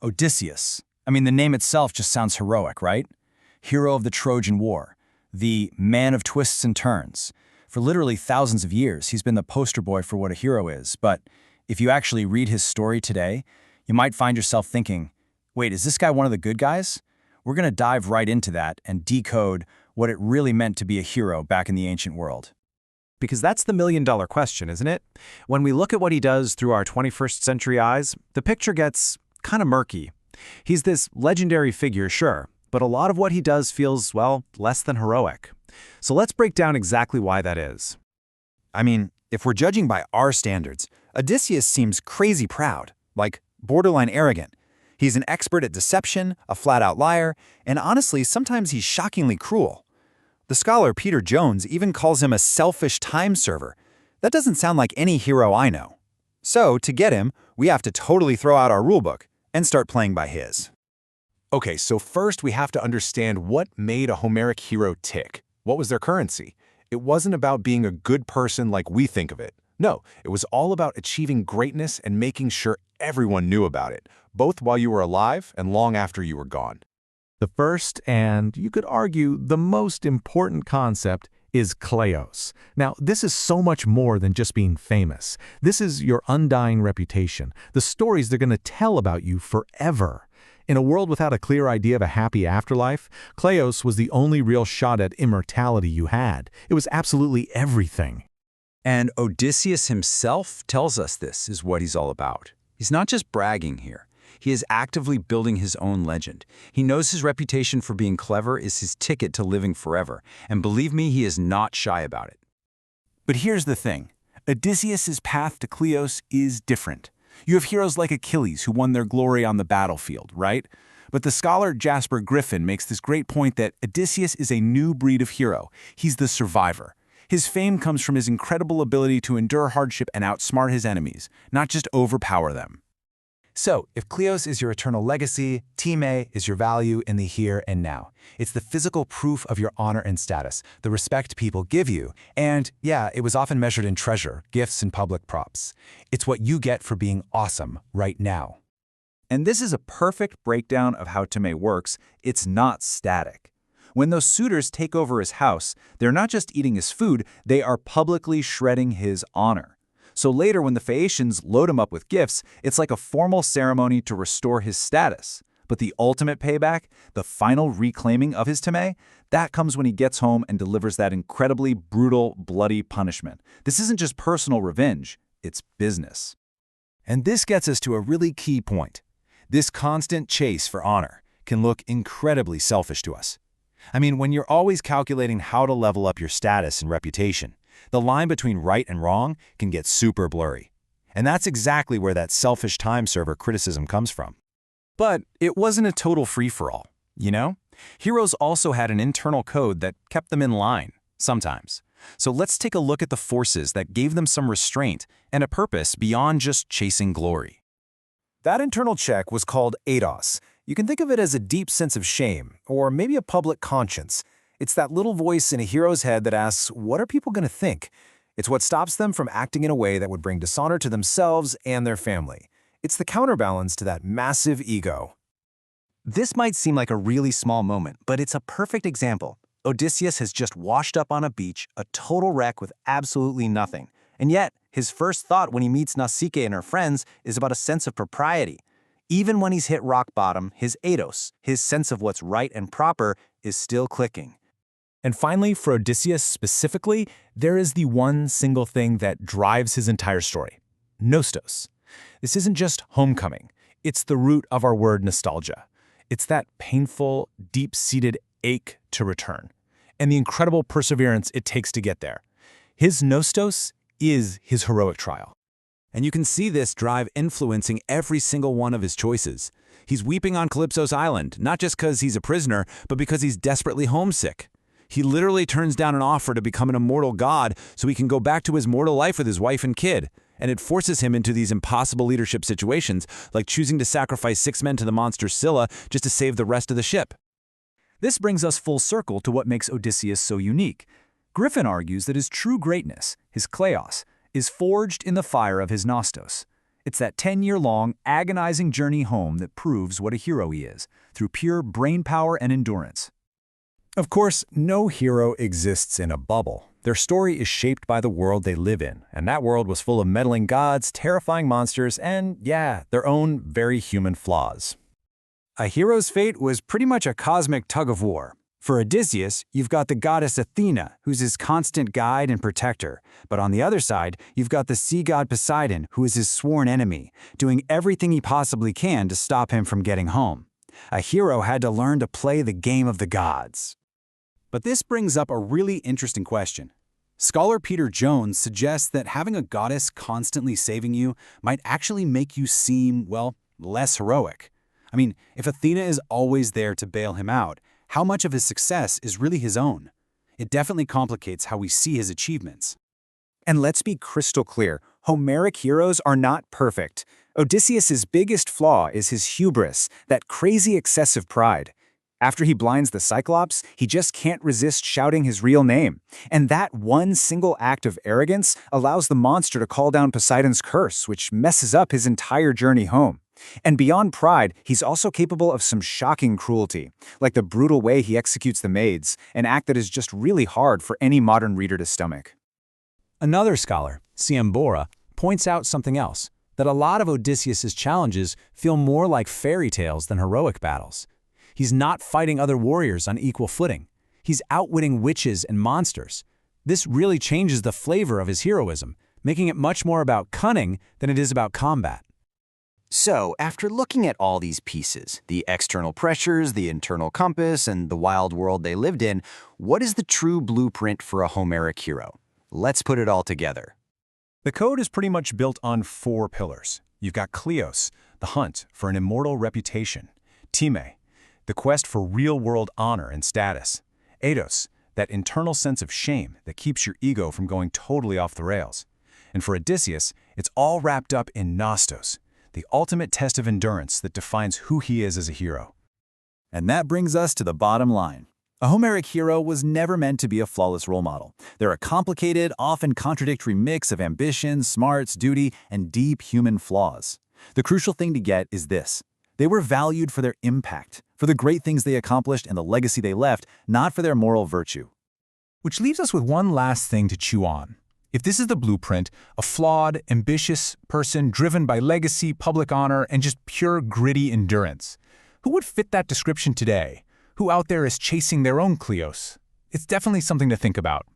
Odysseus. I mean, the name itself just sounds heroic, right? Hero of the Trojan War, the man of twists and turns. For literally thousands of years, he's been the poster boy for what a hero is. But if you actually read his story today, you might find yourself thinking, wait, is this guy one of the good guys? We're going to dive right into that and decode what it really meant to be a hero back in the ancient world. Because that's the million-dollar question, isn't it? When we look at what he does through our 21st century eyes, the picture gets kind of murky. He's this legendary figure, sure, but a lot of what he does feels, well, less than heroic. So let's break down exactly why that is. I mean, if we're judging by our standards, Odysseus seems crazy proud, like borderline arrogant. He's an expert at deception, a flat-out liar, and honestly, sometimes he's shockingly cruel. The scholar Peter Jones even calls him a selfish time server. That doesn't sound like any hero I know. So, to get him, we have to totally throw out our rulebook and start playing by his. Okay, so first we have to understand what made a Homeric hero tick. What was their currency? It wasn't about being a good person like we think of it. No, it was all about achieving greatness and making sure everyone knew about it, both while you were alive and long after you were gone. The first, and you could argue the most important concept, is kleos. Now, this is so much more than just being famous. This is your undying reputation, the stories they're going to tell about you forever. In a world without a clear idea of a happy afterlife, kleos was the only real shot at immortality you had. It was absolutely everything. And Odysseus himself tells us this is what he's all about. He's not just bragging here. He is actively building his own legend. He knows his reputation for being clever is his ticket to living forever, and believe me, he is not shy about it. But here's the thing. Odysseus' path to Kleos is different. You have heroes like Achilles who won their glory on the battlefield, right? But the scholar Jasper Griffin makes this great point that Odysseus is a new breed of hero. He's the survivor. His fame comes from his incredible ability to endure hardship and outsmart his enemies, not just overpower them. So, if Kleos is your eternal legacy, Time is your value in the here and now. It's the physical proof of your honor and status, the respect people give you, and yeah, it was often measured in treasure, gifts, and public props. It's what you get for being awesome right now. And this is a perfect breakdown of how Time works. It's not static. When those suitors take over his house, they're not just eating his food, they are publicly shredding his honor. So later when the Phaeacians load him up with gifts, it's like a formal ceremony to restore his status. But the ultimate payback, the final reclaiming of his Time, that comes when he gets home and delivers that incredibly brutal, bloody punishment. This isn't just personal revenge, it's business. And this gets us to a really key point. This constant chase for honor can look incredibly selfish to us. I mean, when you're always calculating how to level up your status and reputation, the line between right and wrong can get super blurry. And that's exactly where that selfish time server criticism comes from. But it wasn't a total free-for-all, you know? Heroes also had an internal code that kept them in line, sometimes. So let's take a look at the forces that gave them some restraint and a purpose beyond just chasing glory. That internal check was called eidos. You can think of it as a deep sense of shame, or maybe a public conscience. It's that little voice in a hero's head that asks, what are people going to think? It's what stops them from acting in a way that would bring dishonor to themselves and their family. It's the counterbalance to that massive ego. This might seem like a really small moment, but it's a perfect example. Odysseus has just washed up on a beach, a total wreck with absolutely nothing. And yet, his first thought when he meets Nausicaa and her friends is about a sense of propriety. Even when he's hit rock bottom, his eidos, his sense of what's right and proper, is still clicking. And finally, for Odysseus specifically, there is the one single thing that drives his entire story: nostos. This isn't just homecoming. It's the root of our word nostalgia. It's that painful, deep-seated ache to return, and the incredible perseverance it takes to get there. His nostos is his heroic trial. And you can see this drive influencing every single one of his choices. He's weeping on Calypso's island, not just because he's a prisoner, but because he's desperately homesick. He literally turns down an offer to become an immortal god so he can go back to his mortal life with his wife and kid. And it forces him into these impossible leadership situations, like choosing to sacrifice 6 men to the monster Scylla just to save the rest of the ship. This brings us full circle to what makes Odysseus so unique. Griffin argues that his true greatness, his kleos, is forged in the fire of his nostos. It's that 10-year-long, agonizing journey home that proves what a hero he is, through pure brain power and endurance. Of course, no hero exists in a bubble. Their story is shaped by the world they live in, and that world was full of meddling gods, terrifying monsters, and, yeah, their own very human flaws. A hero's fate was pretty much a cosmic tug-of-war. For Odysseus, you've got the goddess Athena, who's his constant guide and protector. But on the other side, you've got the sea god Poseidon, who is his sworn enemy, doing everything he possibly can to stop him from getting home. A hero had to learn to play the game of the gods. But this brings up a really interesting question. Scholar Peter Jones suggests that having a goddess constantly saving you might actually make you seem, well, less heroic. I mean, if Athena is always there to bail him out, how much of his success is really his own? It definitely complicates how we see his achievements. And let's be crystal clear, Homeric heroes are not perfect. Odysseus's biggest flaw is his hubris, that crazy excessive pride. After he blinds the Cyclops, he just can't resist shouting his real name. And that one single act of arrogance allows the monster to call down Poseidon's curse, which messes up his entire journey home. And beyond pride, he's also capable of some shocking cruelty, like the brutal way he executes the maids, an act that is just really hard for any modern reader to stomach. Another scholar, Ciambora, points out something else, that a lot of Odysseus's challenges feel more like fairy tales than heroic battles. He's not fighting other warriors on equal footing. He's outwitting witches and monsters. This really changes the flavor of his heroism, making it much more about cunning than it is about combat. So, after looking at all these pieces, the external pressures, the internal compass, and the wild world they lived in, what is the true blueprint for a Homeric hero? Let's put it all together. The code is pretty much built on 4 pillars. You've got Kleos, the hunt for an immortal reputation. Time, the quest for real-world honor and status. Eidos, that internal sense of shame that keeps your ego from going totally off the rails. And for Odysseus, it's all wrapped up in Nostos, the ultimate test of endurance that defines who he is as a hero. And that brings us to the bottom line. A Homeric hero was never meant to be a flawless role model. They're a complicated, often contradictory mix of ambition, smarts, duty, and deep human flaws. The crucial thing to get is this. They were valued for their impact, for the great things they accomplished and the legacy they left, not for their moral virtue. Which leaves us with one last thing to chew on. If this is the blueprint, a flawed, ambitious person driven by legacy, public honor, and just pure gritty endurance, who would fit that description today? Who out there is chasing their own Kleos? It's definitely something to think about.